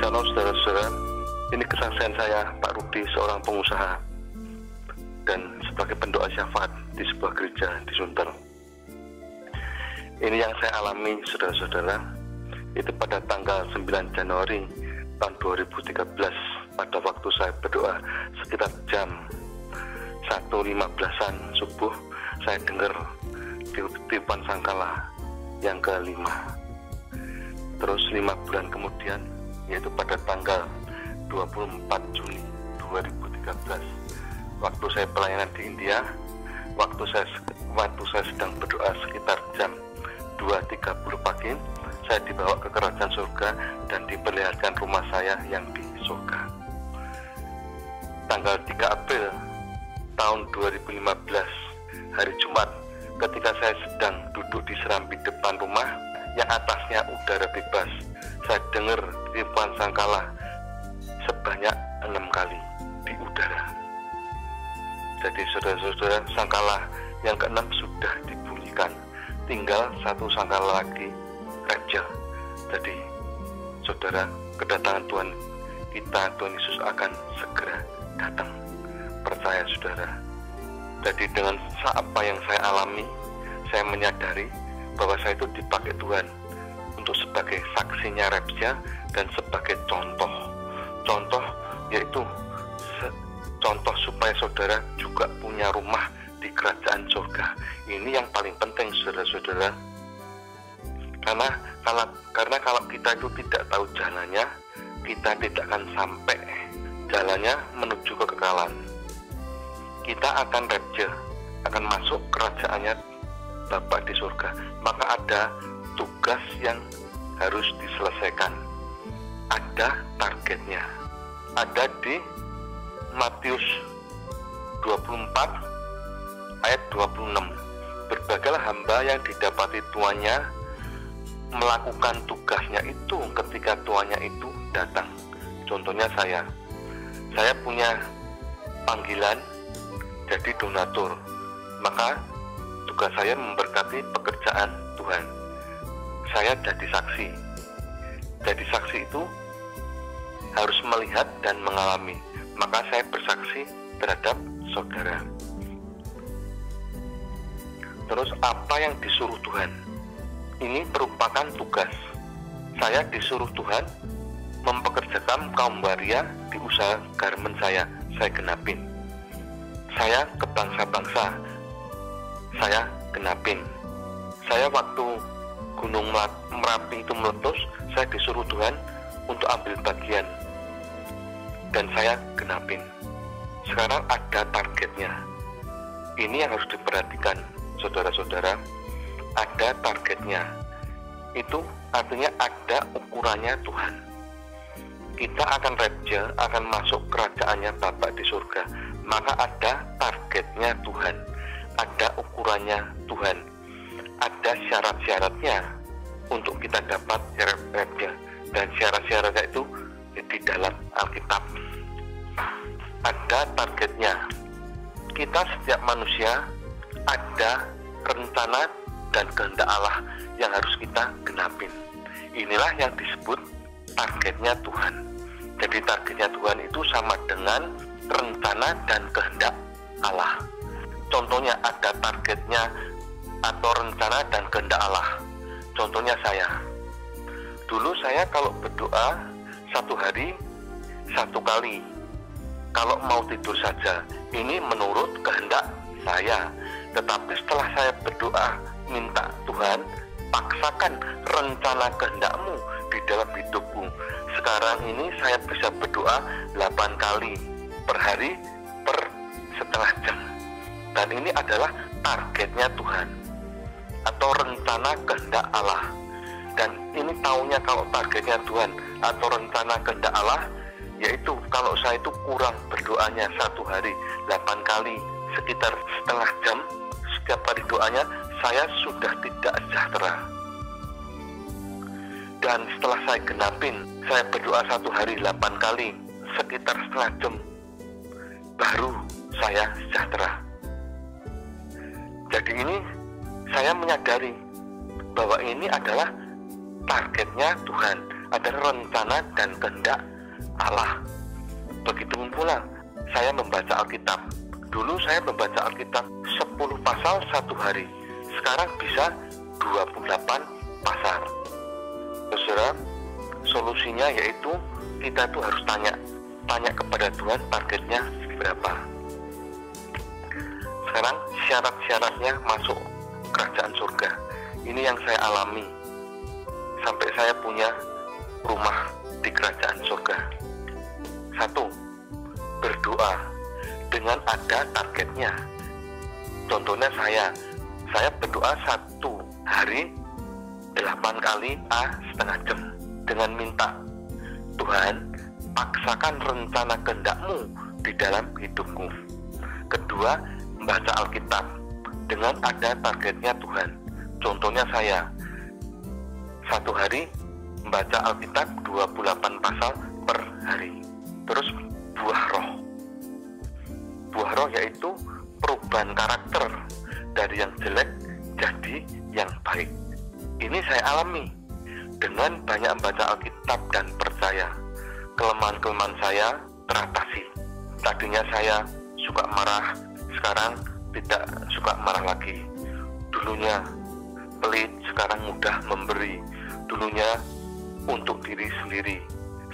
Shalom saudara-saudara, ini kesaksian saya Pak Rudi, seorang pengusaha dan sebagai pendoa syafaat di sebuah gereja di Sunter. Ini yang saya alami saudara-saudara, itu pada tanggal 9 Januari tahun 2013 pada waktu saya berdoa sekitar jam 1.15-an subuh, saya dengar tiupan sangkala yang kelima. Terus 5 bulan kemudian, yaitu pada tanggal 24 Juni 2013, waktu saya pelayanan di India, waktu saya sedang berdoa sekitar jam 2.30 pagi, saya dibawa ke kerajaan surga dan diperlihatkan rumah saya yang di surga. Tanggal 3 April tahun 2015, hari Jumat, ketika saya sedang duduk di serambi depan rumah yang atasnya udara bebas, saya dengar tiupan sangkala sebanyak 6 kali di udara. Jadi saudara-saudara, sangkala yang ke-6 sudah dibunyikan, tinggal satu sangkala lagi, raja. Jadi saudara, kedatangan Tuhan kita, Tuhan Yesus akan segera datang. Percaya saudara. Jadi dengan apa yang saya alami, saya menyadari bahwa saya itu dipakai Tuhan untuk sebagai saksinya Repsya dan sebagai contoh yaitu contoh supaya saudara juga punya rumah di kerajaan surga. Ini yang paling penting saudara-saudara, karena kalau kita itu tidak tahu jalannya, kita tidak akan sampai jalannya menuju kekekalan. Kita akan Repsya, akan masuk kerajaannya Bapa di surga, maka ada tugas yang harus diselesaikan, ada targetnya. Ada di Matius 24 ayat 26. Berbagailah hamba yang didapati tuannya melakukan tugasnya itu ketika tuannya itu datang. Contohnya saya punya panggilan jadi donatur, maka tugas saya memberkati pekerjaan Tuhan. Saya jadi saksi. Jadi saksi itu harus melihat dan mengalami. Maka saya bersaksi terhadap saudara. Terus apa yang disuruh Tuhan? Ini merupakan tugas. Saya disuruh Tuhan mempekerjakan kaum waria di usaha garmen saya genapin. Saya ke bangsa-bangsa, saya genapin. Saya waktu Gunung Merapi itu meletus, saya disuruh Tuhan untuk ambil bagian dan saya genapin. Sekarang ada targetnya. Ini yang harus diperhatikan saudara-saudara, ada targetnya. Itu artinya ada ukurannya Tuhan. Kita akan Repsya, akan masuk kerajaannya Bapa di surga, maka ada targetnya Tuhan, ada ukurannya Tuhan, ada syarat-syaratnya untuk kita dapat Repsya, dan syarat-syaratnya itu di dalam Alkitab. Ada targetnya. Kita setiap manusia ada rencana dan kehendak Allah yang harus kita genapin. Inilah yang disebut targetnya Tuhan. Jadi targetnya Tuhan itu sama dengan rencana dan kehendak Allah. Contohnya ada targetnya atau rencana dan kehendak Allah. Contohnya saya. Dulu saya kalau berdoa satu hari satu kali. Kalau mau tidur saja, ini menurut kehendak saya. Tetapi setelah saya berdoa, minta Tuhan, paksakan rencana kehendakmu di dalam hidupku. Sekarang ini saya bisa berdoa 8 kali per hari per setengah jam. Dan ini adalah targetnya Tuhan atau rencana kehendak Allah. Dan ini taunya kalau targetnya Tuhan atau rencana kehendak Allah, yaitu kalau saya itu kurang berdoanya satu hari 8 kali sekitar setengah jam setiap kali doanya, saya sudah tidak sejahtera. Dan setelah saya genapin, saya berdoa satu hari 8 kali sekitar setengah jam, baru saya sejahtera. Jadi ini saya menyadari bahwa ini adalah targetnya Tuhan adalah rencana dan kehendak Allah. Begitu pula saya membaca Alkitab. Dulu saya membaca Alkitab 10 pasal satu hari. Sekarang bisa 28 pasal. Saudara, solusinya yaitu kita tuh harus tanya kepada Tuhan targetnya berapa. Sekarang syarat-syaratnya masuk kerajaan surga. Ini yang saya alami sampai saya punya rumah di kerajaan surga. 1. Berdoa dengan ada targetnya. Contohnya saya berdoa 1 hari 8 kali setengah jam dengan minta, Tuhan, paksakan rencana kehendak-Mu di dalam hidupku. Kedua, membaca Alkitab dengan ada targetnya Tuhan. Contohnya saya 1 hari membaca Alkitab 28 pasal per hari. Terus buah roh yaitu perubahan karakter dari yang jelek jadi yang baik. Ini saya alami dengan banyak membaca Alkitab dan percaya. Kelemahan-kelemahan saya teratasi. Tadinya saya suka marah, sekarang tidak suka marah lagi. Dulunya pelit, sekarang mudah memberi. Dulunya untuk diri sendiri,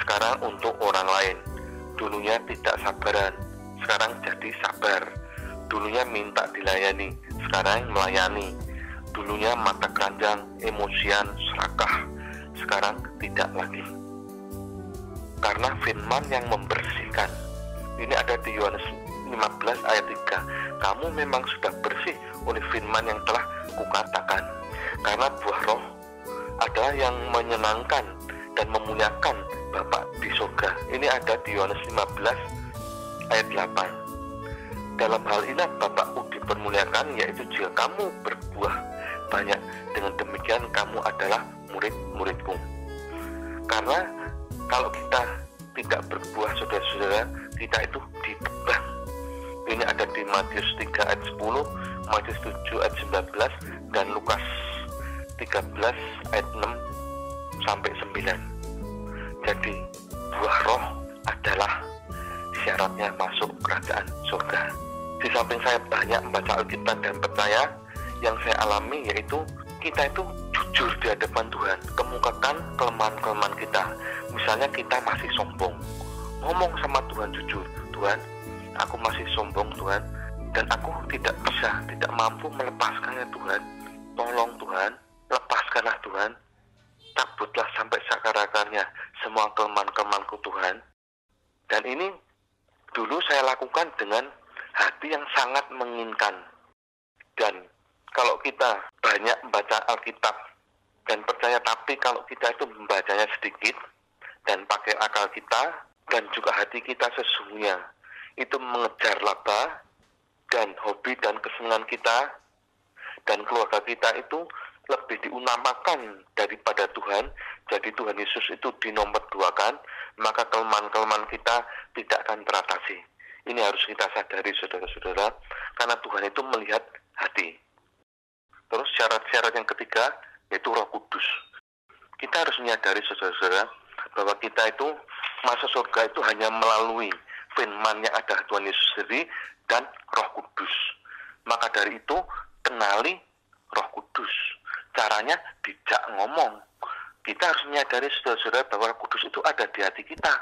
sekarang untuk orang lain. Dulunya tidak sabaran, sekarang jadi sabar. Dulunya minta dilayani, sekarang melayani. Dulunya mata keranjang, emosian, serakah, sekarang tidak lagi. Karena firman yang membersihkan. Ini ada di Yohanes 15 ayat 3. Kamu memang sudah bersih oleh firman yang telah kukatakan. Karena buah roh adalah yang menyenangkan dan memuliakan Bapa di surga. Ini ada di Yohanes 15 ayat 8. Dalam hal ini Bapakku dipermuliakan, yaitu jika kamu berbuah banyak, dengan demikian kamu adalah murid-muridku. Karena kalau kita tidak berbuah, saudara-saudara, kita itu ditebang. Ini ada di Matius 3 ayat 10, Matius 7 ayat 19, dan Lukas 13 ayat 6 sampai 9. Jadi buah roh adalah syaratnya masuk kerajaan surga. Di samping saya banyak membaca Alkitab dan percaya, yang saya alami yaitu kita itu jujur di hadapan Tuhan, kemukakan kelemahan-kelemahan kita. Misalnya kita masih sombong, ngomong sama Tuhan jujur, Tuhan, aku masih sombong Tuhan, dan aku tidak bisa, tidak mampu melepaskannya Tuhan. Tolong Tuhan, lepaskanlah Tuhan, cabutlah sampai sakar-akarnya semua kelemahan-kelemahanku Tuhan. Dan ini dulu saya lakukan dengan hati yang sangat menginginkan. Dan kalau kita banyak membaca Alkitab dan percaya, tapi kalau kita itu membacanya sedikit dan pakai akal kita dan juga hati kita sesungguhnya itu mengejar laba dan hobi dan kesenangan kita dan keluarga kita itu lebih diutamakan daripada Tuhan, jadi Tuhan Yesus itu dinomor duakan, maka kelemahan-kelemahan kita tidak akan teratasi. Ini harus kita sadari, saudara-saudara, karena Tuhan itu melihat hati. Terus syarat-syarat yang ketiga yaitu Roh Kudus. Kita harus menyadari, saudara-saudara, bahwa kita itu masuk surga itu hanya melalui firman yang ada Tuhan Yesus sendiri dan Roh Kudus. Maka dari itu kenali Roh Kudus. Caranya dijak ngomong. Kita harus menyadari, saudara-saudara, bahwa Roh Kudus itu ada di hati kita.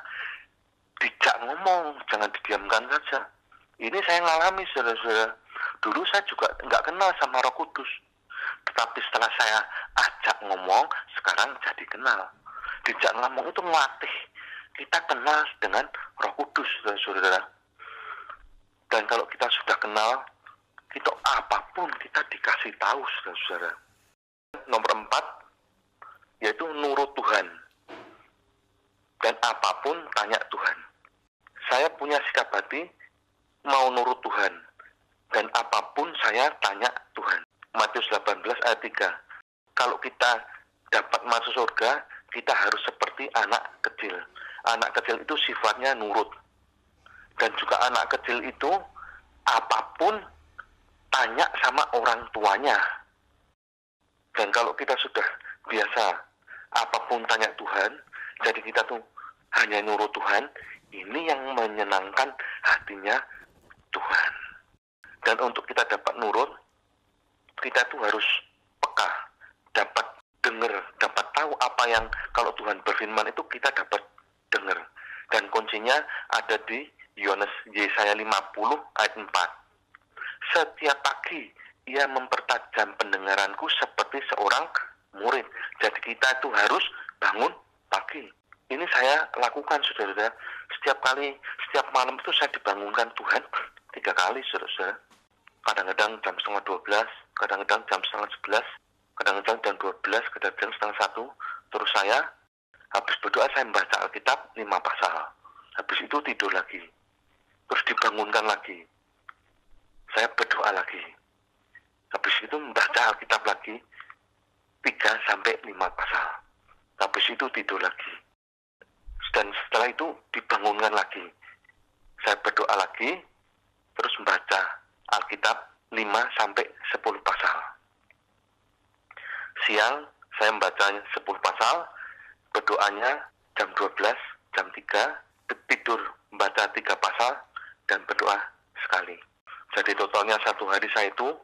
Dijak ngomong, jangan didiamkan saja. Ini saya ngalami, saudara-saudara. Dulu saya juga nggak kenal sama Roh Kudus. Tetapi setelah saya ajak ngomong, sekarang jadi kenal. Dijak ngomong itu melatih kita kenal dengan Roh Kudus, saudara-saudara. Dan kalau kita sudah kenal, kita apapun kita dikasih tahu, saudara-saudara. Nomor 4, yaitu nurut Tuhan. Dan apapun tanya Tuhan. Saya punya sikap hati mau nurut Tuhan. Dan apapun saya tanya Tuhan. Matius 18 ayat 3. Kalau kita dapat masuk surga, kita harus seperti anak kecil. Anak kecil itu sifatnya nurut. Dan juga anak kecil itu apapun tanya sama orang tuanya. Dan kalau kita sudah biasa apapun tanya Tuhan, Jadi kita tuh hanya nurut Tuhan, ini yang menyenangkan hatinya Tuhan. Dan untuk kita dapat nurut, kita tuh harus peka, dapat dengar, dapat tahu apa yang kalau Tuhan berfirman itu kita dapat dengar. Dan kuncinya ada di Yesaya 50 ayat 4. Setiap pagi ia mempertajam pendengaranku seperti seorang murid. Jadi kita itu harus bangun pagi. Ini saya lakukan, saudara-saudara. Setiap malam itu saya dibangunkan Tuhan 3 kali, saudara-saudara. Kadang-kadang jam setengah 12, kadang-kadang jam setengah 11, kadang-kadang jam 12, kadang-kadang setengah 1. Terus saya habis berdoa, saya membaca Alkitab 5 pasal. Habis itu tidur lagi. Terus dibangunkan lagi. Saya berdoa lagi. Habis itu membaca Alkitab lagi 3-5 pasal. Habis itu tidur lagi. Dan setelah itu dibangunkan lagi. Saya berdoa lagi, terus membaca Alkitab 5-10 pasal. Siang saya membacanya 10 pasal, berdoanya jam 12, jam 3, tidur membaca 3 pasal, dan berdoa sekali. Jadi totalnya satu hari saya itu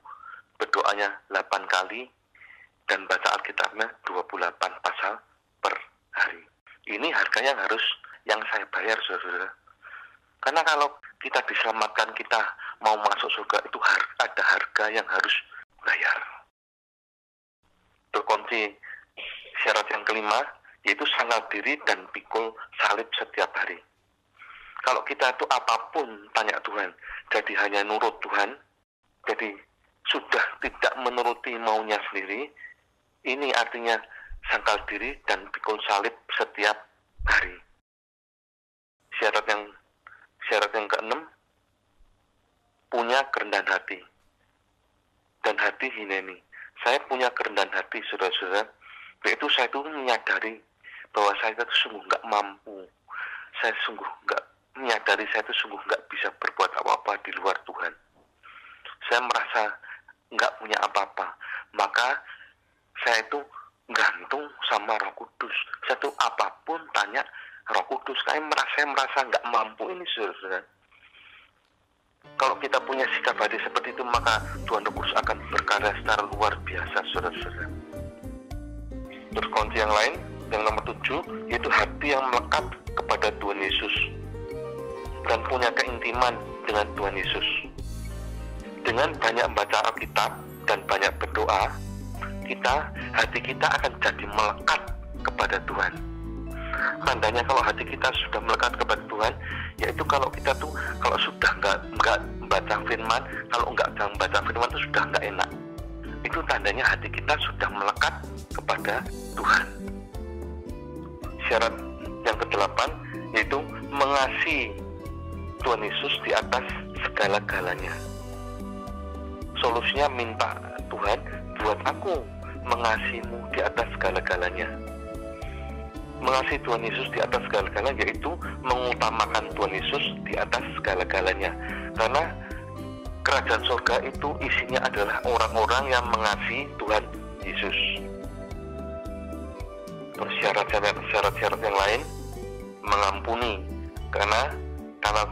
berdoanya 8 kali, dan baca Alkitabnya 28 pasal per hari. Ini harganya yang saya bayar, saudara. Karena kalau kita diselamatkan, kita mau masuk surga, itu ada harga yang harus bayar. Terkunci syarat yang kelima, yaitu sangkal diri dan pikul salib setiap hari. Kalau kita itu apapun tanya Tuhan, jadi hanya nurut Tuhan, jadi sudah tidak menuruti maunya sendiri, ini artinya sangkal diri dan pikul salib setiap hari. Syarat yang keenam, punya kerendahan hati. Dan hati hineni. Saya punya kerendahan hati, saudara-saudara. Yaitu saya itu menyadari bahwa saya itu sungguh nggak mampu. Saya sungguh nggak bisa berbuat apa-apa di luar Tuhan. Saya merasa nggak punya apa-apa. Maka saya itu gantung sama Roh Kudus. Saya tuh apapun tanya Roh Kudus. Saya merasa nggak mampu ini, saudara. Kalau kita punya sikap hati seperti itu, maka Tuhan Roh Kudus akan berkarya secara luar biasa, saudara-saudara. Terus kunci yang lain, yang nomor 7, yaitu hati yang melekat kepada Tuhan Yesus dan punya keintiman dengan Tuhan Yesus. Dengan banyak membaca Alkitab dan banyak berdoa, hati kita akan jadi melekat kepada Tuhan. Tandanya kalau hati kita sudah melekat kepada Tuhan, yaitu kalau kita tuh kalau sudah nggak membaca firman, kalau nggak membaca firman itu sudah nggak enak. Itu tandanya hati kita sudah melekat kepada Tuhan. Syarat yang ke-8 yaitu mengasihi Tuhan Yesus di atas segala-galanya. Solusinya minta Tuhan, buat aku mengasihimu di atas segala-galanya. Mengasihi Tuhan Yesus di atas segala-galanya yaitu mengutamakan Tuhan Yesus di atas segala-galanya. Karena kerajaan surga itu isinya adalah orang-orang yang mengasihi Tuhan Yesus. Terus syarat-syarat yang lain, mengampuni. Karena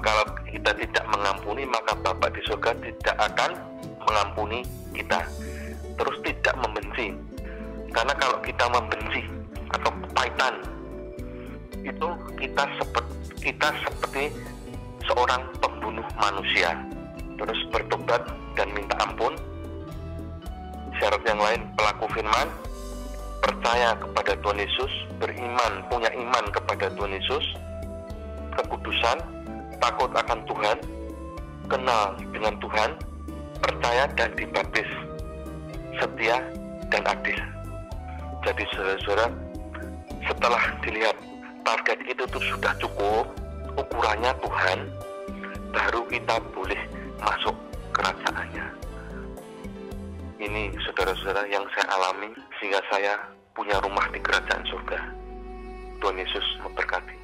kalau kita tidak mengampuni, maka Bapa di surga tidak akan mengampuni kita. Terus tidak membenci. Karena kalau kita membenci atau kepahitan, itu kita seperti seorang pembunuh manusia. Terus bertobat dan minta ampun. Syarat yang lain, pelaku firman, percaya kepada Tuhan Yesus, beriman, punya iman kepada Tuhan Yesus, kekudusan, takut akan Tuhan, kenal dengan Tuhan, percaya dan dibaptis, setia dan adil. Jadi saudara-saudara, setelah dilihat target itu tuh sudah cukup, ukurannya Tuhan, baru kita boleh masuk kerajaannya. Ini saudara-saudara yang saya alami sehingga saya punya rumah di kerajaan surga. Tuhan Yesus memberkati.